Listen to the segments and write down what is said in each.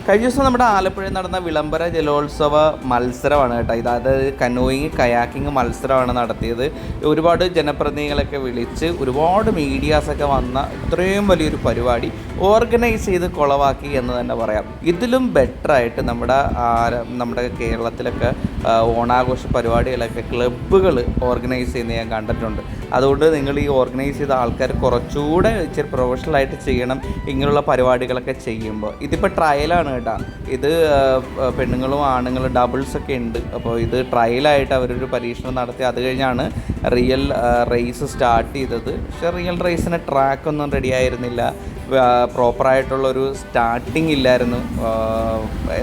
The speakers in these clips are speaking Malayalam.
കഴിഞ്ഞ ദിവസം നമ്മുടെ ആലപ്പുഴയിൽ നടന്ന വിളംബര ജലോത്സവ മത്സരമാണ് കേട്ടോ. അതായത് കനോയിങ് കയാക്കിങ് മത്സരമാണ് നടത്തിയത്. ഒരുപാട് ജനപ്രതിനിധികളൊക്കെ വിളിച്ച് ഒരുപാട് മീഡിയാസൊക്കെ വന്ന ഇത്രയും വലിയൊരു പരിപാടി ഓർഗനൈസ് ചെയ്ത് കുളവാക്കി എന്ന് തന്നെ പറയാം. ഇതിലും ബെറ്ററായിട്ട് നമ്മുടെ കേരളത്തിലൊക്കെ ഓണാഘോഷ പരിപാടികളൊക്കെ ക്ലബ്ബുകൾ ഓർഗനൈസ് ചെയ്യുന്നത് ഞാൻ കണ്ടിട്ടുണ്ട്. അതുകൊണ്ട് നിങ്ങൾ ഈ ഓർഗനൈസ് ചെയ്ത ആൾക്കാർ കുറച്ചുകൂടെ ഇച്ചിരി പ്രൊഫഷണലായിട്ട് ചെയ്യണം ഇങ്ങനെയുള്ള പരിപാടികളൊക്കെ ചെയ്യുമ്പോൾ. ഇതിപ്പോൾ ട്രയലാണ് കേട്ടോ. ഇത് പെണ്ണുങ്ങളും ആണുങ്ങളും ഡബിൾസൊക്കെ ഉണ്ട്. അപ്പോൾ ഇത് ട്രയലായിട്ട് അവരൊരു പരീക്ഷണം നടത്തി അത് കഴിഞ്ഞാണ് റിയൽ റേസ് സ്റ്റാർട്ട് ചെയ്തത്. പക്ഷേ റിയൽ റേസിന് ട്രാക്കൊന്നും റെഡി ആയിരുന്നില്ല, പ്രോപ്പറായിട്ടുള്ളൊരു സ്റ്റാർട്ടിങ് ഇല്ലായിരുന്നു.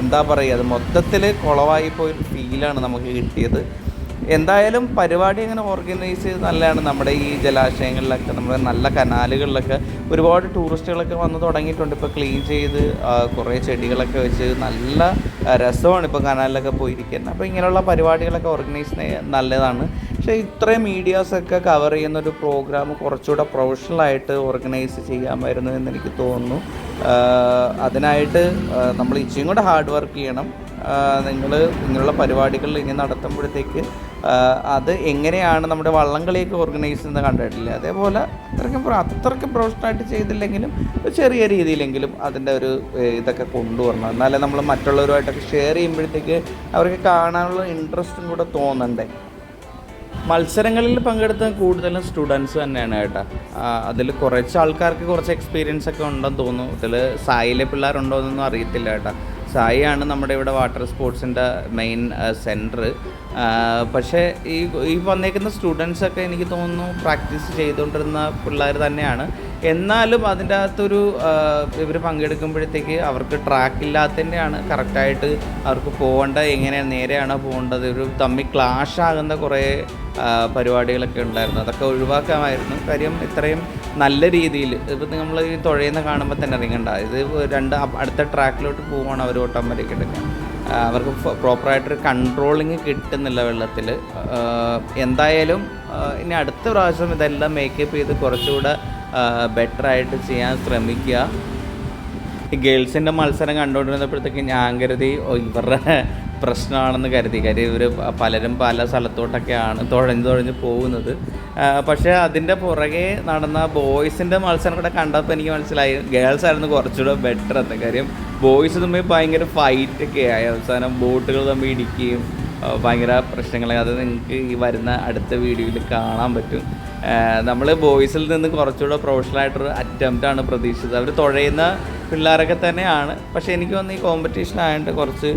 എന്താ പറയുക, അത് മൊത്തത്തിൽ കുളവായിപ്പോയൊരു ഫീലാണ് നമുക്ക് കിട്ടിയത്. എന്തായാലും പരിപാടി അങ്ങനെ ഓർഗനൈസ് ചെയ്ത് നല്ലതാണ്. നമ്മുടെ ഈ ജലാശയങ്ങളിലൊക്കെ, നമ്മുടെ നല്ല കനാലുകളിലൊക്കെ ഒരുപാട് ടൂറിസ്റ്റുകളൊക്കെ വന്ന് തുടങ്ങിയിട്ടുണ്ട്. ഇപ്പോൾ ക്ലീൻ ചെയ്ത് കുറേ ചെടികളൊക്കെ വെച്ച് നല്ല രസമാണ് ഇപ്പോൾ കനാലിലൊക്കെ പോയിരിക്കുന്നത്. അപ്പോൾ ഇങ്ങനെയുള്ള പരിപാടികളൊക്കെ ഓർഗനൈസ് ചെയ്യുന്നത് നല്ലതാണ്. പക്ഷേ ഇത്രയും മീഡിയാസൊക്കെ കവർ ചെയ്യുന്നൊരു പ്രോഗ്രാം കുറച്ചുകൂടെ പ്രൊഫഷണലായിട്ട് ഓർഗനൈസ് ചെയ്യാമായിരുന്നു എന്നെനിക്ക് തോന്നുന്നു. അതിനായിട്ട് നമ്മൾ ഇച്ചിയും കൂടെ ഹാർഡ് വർക്ക് ചെയ്യണം. നിങ്ങൾ ഇങ്ങനെയുള്ള പരിപാടികൾ ഇനി നടത്തുമ്പോഴത്തേക്ക് അത് എങ്ങനെയാണ് നമ്മുടെ വള്ളംകളിയൊക്കെ ഓർഗനൈസ് ചെയ്യുന്നത് കണ്ടിട്ടില്ല. അതേപോലെ അത്രയ്ക്കും പ്രൊഫഷണലായിട്ട് ചെയ്തില്ലെങ്കിലും ചെറിയ രീതിയിലെങ്കിലും അതിൻ്റെ ഒരു ഇതൊക്കെ കൊണ്ടുവരണം. എന്നാലേ നമ്മൾ മറ്റുള്ളവരുമായിട്ടൊക്കെ ഷെയർ ചെയ്യുമ്പോഴത്തേക്ക് അവർക്ക് കാണാനുള്ള ഇൻട്രസ്റ്റും കൂടെ തോന്നണ്ടേ. മത്സരങ്ങളിൽ പങ്കെടുത്ത കൂടുതലും സ്റ്റുഡൻസ് തന്നെയാണ് കേട്ടോ. അതിൽ കുറച്ച് ആൾക്കാർക്ക് കുറച്ച് എക്സ്പീരിയൻസ് ഒക്കെ ഉണ്ടെന്ന് തോന്നുന്നു. ഇതിൽ സായിലെ പിള്ളേരുണ്ടോ എന്നൊന്നും അറിയത്തില്ല കേട്ടോ. സായിയാണ് നമ്മുടെ ഇവിടെ വാട്ടർ സ്പോർട്സിൻ്റെ മെയിൻ സെൻറ്റർ. പക്ഷേ ഈ വന്നേക്കുന്ന സ്റ്റുഡൻസൊക്കെ എനിക്ക് തോന്നുന്നു പ്രാക്ടീസ് ചെയ്തുകൊണ്ടിരുന്ന പിള്ളേർ തന്നെയാണ്. എന്നാലും അതിൻ്റെ അകത്തൊരു ഇവർ പങ്കെടുക്കുമ്പോഴത്തേക്ക് അവർക്ക് ട്രാക്കില്ലാത്തതിൻ്റെയാണ് കറക്റ്റായിട്ട് അവർക്ക് പോകേണ്ട എങ്ങനെയാണ് നേരെയാണോ പോകേണ്ടത്, ഒരു തമ്മിൽ ക്ലാഷ് ആകുന്ന കുറേ പരിപാടികളൊക്കെ ഉണ്ടായിരുന്നു. അതൊക്കെ ഒഴിവാക്കാമായിരുന്നു. കാര്യം ഇത്രയും നല്ല രീതിയിൽ ഇപ്പം നമ്മൾ ഈ തുഴയുന്ന കാണുമ്പോൾ തന്നെ അറിയണ്ട, ഇത് അടുത്ത ട്രാക്കിലോട്ട് പോവുകയാണ് അവർ ഓട്ടോമാറ്റിക് എടുക്കാൻ. അവർക്ക് പ്രോപ്പറായിട്ടൊരു കൺട്രോളിങ് കിട്ടുന്നില്ല വെള്ളത്തിൽ. എന്തായാലും ഇനി അടുത്ത പ്രാവശ്യം ഇതെല്ലാം മേക്കപ്പ് ചെയ്ത് കുറച്ചുകൂടെ ബെറ്ററായിട്ട് ചെയ്യാൻ ശ്രമിക്കുക. ഈ ഗേൾസിൻ്റെ മത്സരം കണ്ടുകൊണ്ടിരുന്നപ്പോഴത്തേക്ക് ഞാൻ കരുതി ഇവരുടെ പ്രശ്നമാണെന്ന് കരുതി. കാര്യം ഇവർ പലരും പല സ്ഥലത്തോട്ടൊക്കെയാണ് തുഴഞ്ഞ് പോകുന്നത്. പക്ഷേ അതിൻ്റെ പുറകെ നടന്ന ബോയ്സിൻ്റെ മത്സരം കൂടെ കണ്ടപ്പോൾ എനിക്ക് മനസ്സിലായി ഗേൾസ് ആയിരുന്നു കുറച്ചുകൂടെ ബെറ്റർ എന്ന്. കാര്യം ബോയ്സ് തമ്മിൽ ഭയങ്കര ഫൈറ്റൊക്കെ ആയി. അവസാനം ബോട്ടുകൾ തമ്മിൽ ഇടിക്കുകയും ഭയങ്കര പ്രശ്നങ്ങൾ. അത് നിങ്ങൾക്ക് ഈ വരുന്ന അടുത്ത വീഡിയോയിൽ കാണാൻ പറ്റും. നമ്മൾ ബോയ്സിൽ നിന്ന് കുറച്ചുകൂടെ പ്രൊഫഷണലായിട്ടൊരു അറ്റംപ്റ്റാണ് പ്രതീക്ഷിച്ചത്. അവർ തുഴയുന്ന പിള്ളേരൊക്കെ തന്നെയാണ്. പക്ഷേ എനിക്ക് തോന്നുന്നു ഈ കോമ്പറ്റീഷൻ ആയതുകൊണ്ട് കുറച്ച്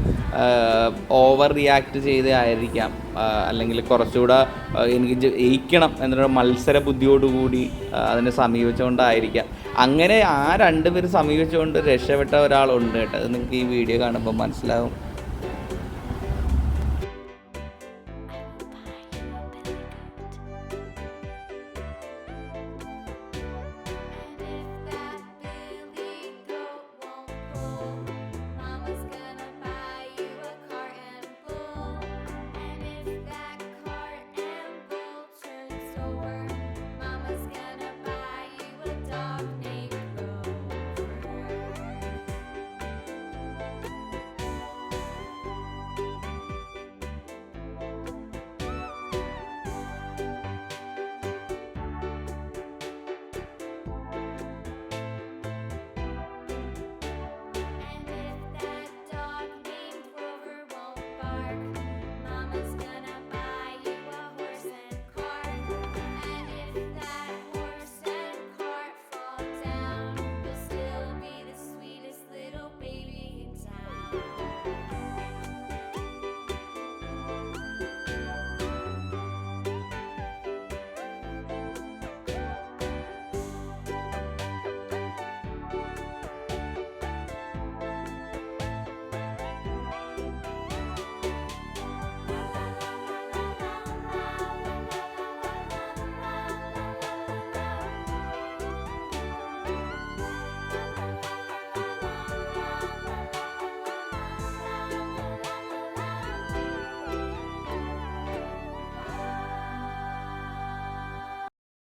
ഓവർ റിയാക്ട് ചെയ്തായിരിക്കാം, അല്ലെങ്കിൽ കുറച്ചുകൂടെ എനിക്ക് ജയിക്കണം എന്നൊരു മത്സര ബുദ്ധിയോടുകൂടി അതിനെ സമീപിച്ചുകൊണ്ടായിരിക്കാം. അങ്ങനെ ആ രണ്ടുപേരും സമീപിച്ചുകൊണ്ട് രക്ഷപ്പെട്ട ഒരാളുണ്ട് കേട്ടോ. അത് നിങ്ങൾക്ക് ഈ വീഡിയോ കാണുമ്പോൾ മനസ്സിലാവും.